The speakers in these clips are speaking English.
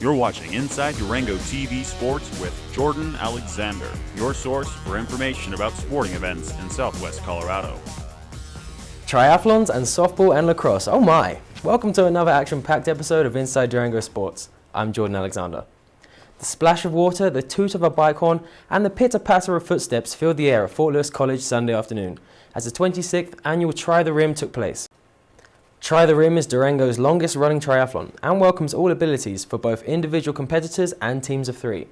You're watching Inside Durango Sports with Jordan Alexander, your source for information about sporting events in Southwest Colorado. Triathlons and softball and lacrosse, oh my! Welcome to another action-packed episode of Inside Durango Sports. I'm Jordan Alexander. The splash of water, the toot of a bike horn, and the pitter-patter of footsteps filled the air at Fort Lewis College Sunday afternoon as the 26th annual Try the Rim took place. Try the Rim is Durango's longest running triathlon and welcomes all abilities for both individual competitors and teams of three.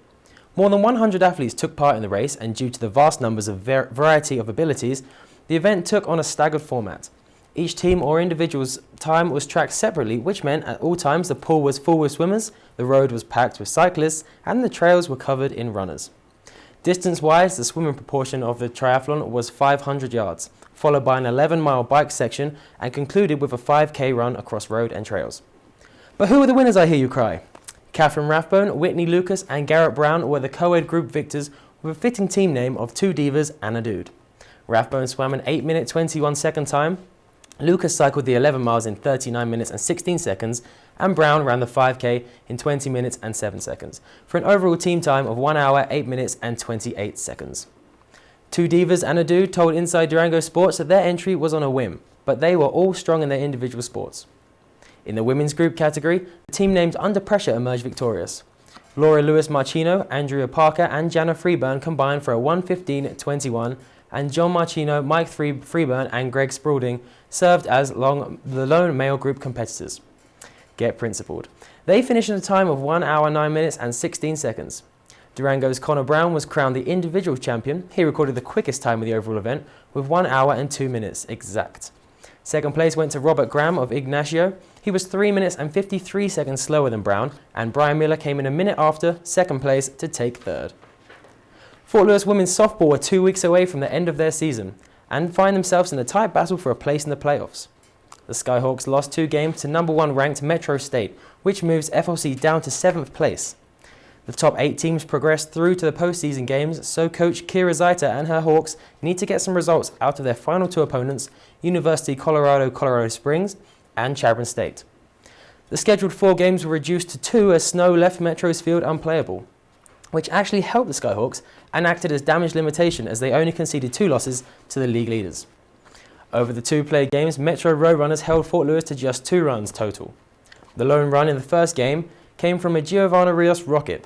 More than 100 athletes took part in the race, and due to the vast numbers of variety of abilities, the event took on a staggered format. Each team or individual's time was tracked separately, which meant at all times the pool was full with swimmers, the road was packed with cyclists, and the trails were covered in runners. Distance-wise, the swimming proportion of the triathlon was 500 yards, followed by an 11-mile bike section and concluded with a 5K run across road and trails. But who were the winners, I hear you cry? Catherine Rathbone, Whitney Lucas and Garrett Brown were the co-ed group victors with a fitting team name of two divas and a dude. Rathbone swam an 8-minute 21-second time, Lucas cycled the 11 miles in 39 minutes and 16 seconds, and Brown ran the 5K in 20 minutes and 7 seconds, for an overall team time of 1 hour, 8 minutes and 28 seconds. Two divas and a dude told Inside Durango Sports that their entry was on a whim, but they were all strong in their individual sports. In the women's group category, the team named Under Pressure emerged victorious. Laura Lewis Marchino, Andrea Parker and Jana Freeburn combined for a 1:15.21, and John Marchino, Mike Freeburn and Greg Spaulding served as the lone male group competitors. Get principled. They finished in a time of 1 hour, 9 minutes and 16 seconds. Durango's Connor Brown was crowned the individual champion. He recorded the quickest time of the overall event with 1 hour and 2 minutes exact. Second place went to Robert Graham of Ignacio. He was 3 minutes and 53 seconds slower than Brown, and Brian Miller came in a minute after second place to take third. Fort Lewis women's softball are 2 weeks away from the end of their season and find themselves in a tight battle for a place in the playoffs. The Skyhawks lost 2 games to number 1 ranked Metro State, which moves FLC down to 7th place. The top 8 teams progressed through to the postseason games, so coach Kira Zaita and her Hawks need to get some results out of their final 2 opponents, University Colorado Springs and Chadron State. The scheduled 4 games were reduced to 2 as snow left Metro's field unplayable, which actually helped the Skyhawks and acted as damage limitation as they only conceded 2 losses to the league leaders. Over the 2 played games, Metro Roadrunners held Fort Lewis to just 2 runs total. The lone run in the first game came from a Giovanna Rios rocket.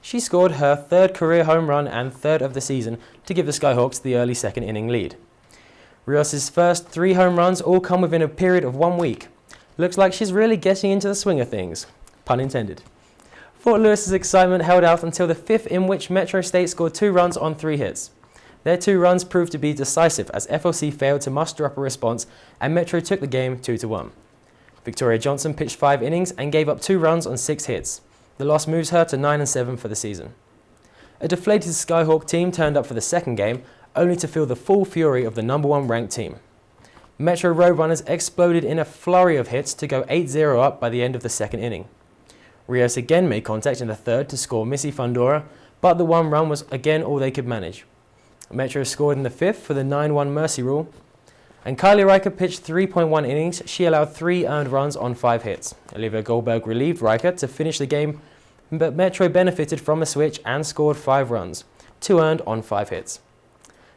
She scored her 3rd career home run and 3rd of the season to give the Skyhawks the early second inning lead. Rios' first 3 home runs all come within a period of 1 week. Looks like she's really getting into the swing of things. Pun intended. Fort Lewis's excitement held out until the 5th, in which Metro State scored 2 runs on 3 hits. Their 2 runs proved to be decisive as FLC failed to muster up a response and Metro took the game 2-1. Victoria Johnson pitched 5 innings and gave up 2 runs on 6 hits. The loss moves her to 9-7 for the season. A deflated Skyhawk team turned up for the second game, only to feel the full fury of the number 1 ranked team. Metro Roadrunners exploded in a flurry of hits to go 8-0 up by the end of the second inning. Rios again made contact in the 3rd to score Missy Fundora, but the 1 run was again all they could manage. Metro scored in the 5th for the 9-1 mercy rule, and Kylie Riker pitched 3.1 innings. She allowed 3 earned runs on 5 hits. Olivia Goldberg relieved Riker to finish the game, but Metro benefited from a switch and scored 5 runs, 2 earned on 5 hits.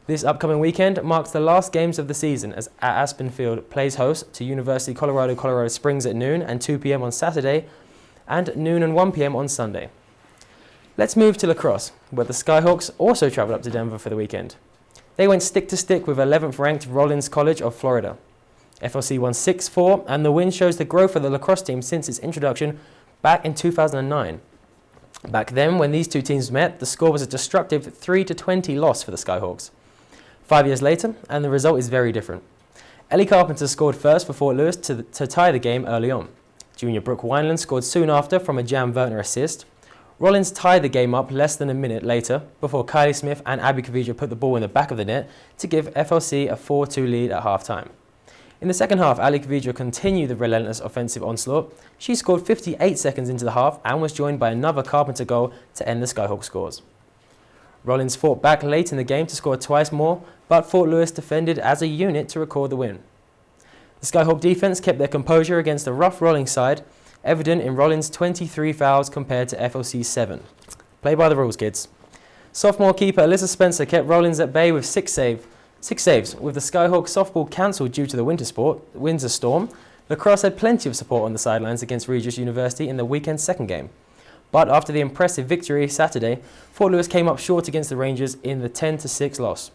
This upcoming weekend marks the last games of the season as Aspen Field plays host to University Colorado Springs at noon and 2 p.m. on Saturday, and noon and 1 p.m. on Sunday. Let's move to lacrosse, where the Skyhawks also traveled up to Denver for the weekend. They went stick to stick with 11th ranked Rollins College of Florida. FLC won 6-4, and the win shows the growth of the lacrosse team since its introduction back in 2009. Back then, when these 2 teams met, the score was a destructive 3-20 loss for the Skyhawks. 5 years later, and the result is very different. Ellie Carpenter scored first for Fort Lewis to tie the game early on. Junior Brooke Wineland scored soon after from a Jan Vertner assist. Rollins tied the game up less than a minute later before Kylie Smith and Abby Kavija put the ball in the back of the net to give FLC a 4-2 lead at half-time. In the second half, Ali Kavija continued the relentless offensive onslaught. She scored 58 seconds into the half and was joined by another Carpenter goal to end the Skyhawk scores. Rollins fought back late in the game to score twice more, but Fort Lewis defended as a unit to record the win. The Skyhawk defense kept their composure against a rough rolling side. evident in Rollins' 23 fouls compared to FLC's 7. Play by the rules, kids. Sophomore keeper Alyssa Spencer kept Rollins at bay with six saves. With the Skyhawks softball cancelled due to the winter storm, Lacrosse had plenty of support on the sidelines against Regis University in the weekend's second game. But after the impressive victory Saturday, Fort Lewis came up short against the Rangers in the 10-6 loss.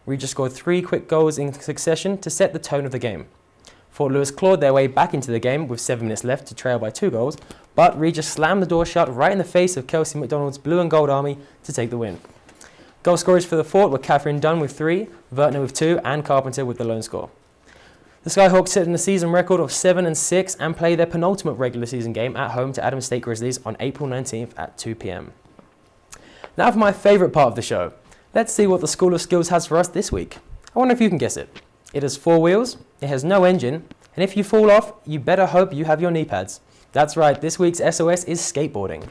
Regis scored 3 quick goals in succession to set the tone of the game. Fort Lewis clawed their way back into the game with 7 minutes left to trail by 2 goals, but Regis slammed the door shut right in the face of Kelsey McDonald's blue and gold army to take the win. Goal scorers for the Fort were Catherine Dunn with 3, Vertner with 2, and Carpenter with the lone score. The Skyhawks set in a season record of 7-6 and play their penultimate regular season game at home to Adams State Grizzlies on April 19th at 2 p.m. Now for my favourite part of the show. Let's see what the School of Skills has for us this week. I wonder if you can guess it. It has 4 wheels, it has no engine, and if you fall off, you better hope you have your knee pads. That's right, this week's SOS is skateboarding.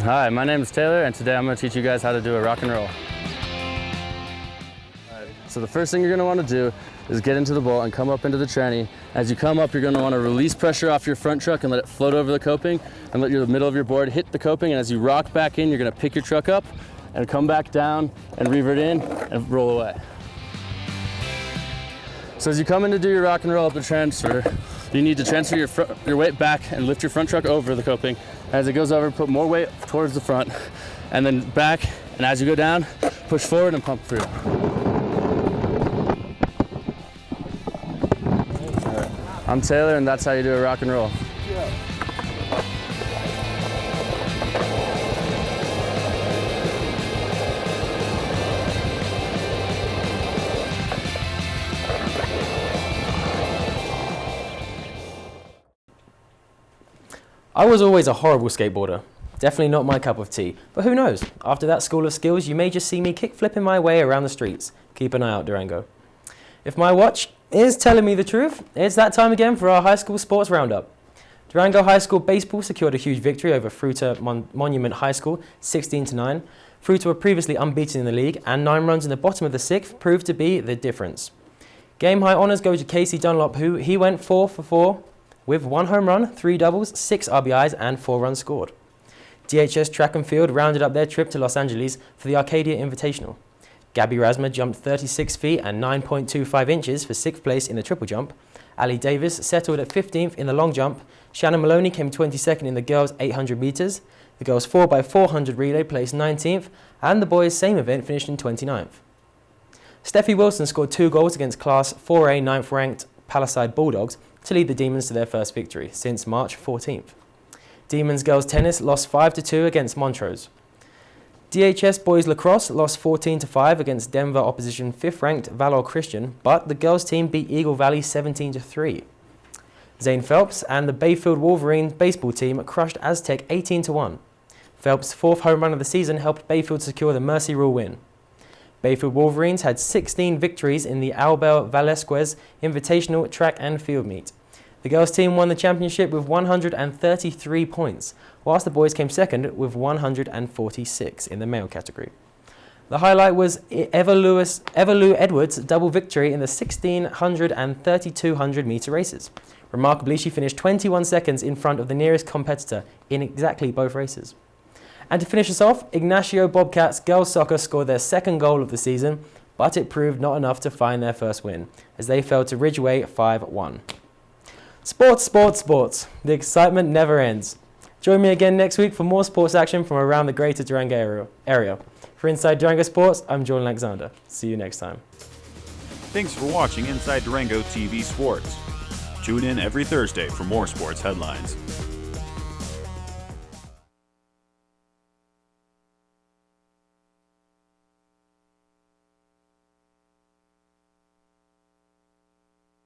Hi, my name is Taylor, and today I'm going to teach you guys how to do a rock and roll. So the first thing you're going to want to do is get into the bowl and come up into the tranny. As you come up, you're going to want to release pressure off your front truck and let it float over the coping, and let the middle of your board hit the coping, and as you rock back in, you're going to pick your truck up and come back down and revert in and roll away. So as you come in to do your rock and roll up the transfer, you need to transfer your weight back and lift your front truck over the coping. As it goes over, put more weight towards the front, and then back, and as you go down, push forward and pump through. I'm Taylor, and that's how you do a rock and roll. I was always a horrible skateboarder. Definitely not my cup of tea, but who knows? After that School of Skills, you may just see me kick flipping my way around the streets. Keep an eye out, Durango. If my watch is telling me the truth, it's that time again for our high school sports roundup. Durango High School baseball secured a huge victory over Fruita Monument High School, 16-9. Fruita were previously unbeaten in the league, and 9 runs in the bottom of the 6th proved to be the difference. Game high honours go to Casey Dunlop, who he went 4 for 4 with 1 home run, 3 doubles, 6 RBIs, and 4 runs scored. DHS Track and Field rounded up their trip to Los Angeles for the Arcadia Invitational. Gabby Rasma jumped 36 feet and 9.25 inches for 6th place in the triple jump. Ali Davis settled at 15th in the long jump. Shannon Maloney came 22nd in the girls' 800 metres. The girls' 4x400 relay placed 19th, and the boys' same event finished in 29th. Steffi Wilson scored 2 goals against Class 4A 9th ranked Palisade Bulldogs to lead the Demons to their first victory since March 14th. Demons girls tennis lost 5-2 against Montrose. DHS boys lacrosse lost 14-5 against Denver opposition 5th ranked Valor Christian, but the girls team beat Eagle Valley 17-3. Zane Phelps and the Bayfield Wolverines baseball team crushed Aztec 18-1. Phelps' 4th home run of the season helped Bayfield secure the Mercy Rule win. Bayfield Wolverines had 16 victories in the Albert Valesquez Invitational Track and Field Meet. The girls team won the championship with 133 points, whilst the boys came second with 146 in the male category. The highlight was Everlou Edwards' double victory in the 1600 and 3200 metre races. Remarkably, she finished 21 seconds in front of the nearest competitor in exactly both races. And to finish us off, Ignacio Bobcats girls soccer scored their 2nd goal of the season, but it proved not enough to find their first win, as they fell to Ridgeway 5-1. Sports, sports, sports. The excitement never ends. Join me again next week for more sports action from around the greater Durango area. For Inside Durango Sports, I'm Jordan Alexander. See you next time. Thanks for watching Inside Durango TV Sports. Tune in every Thursday for more sports headlines.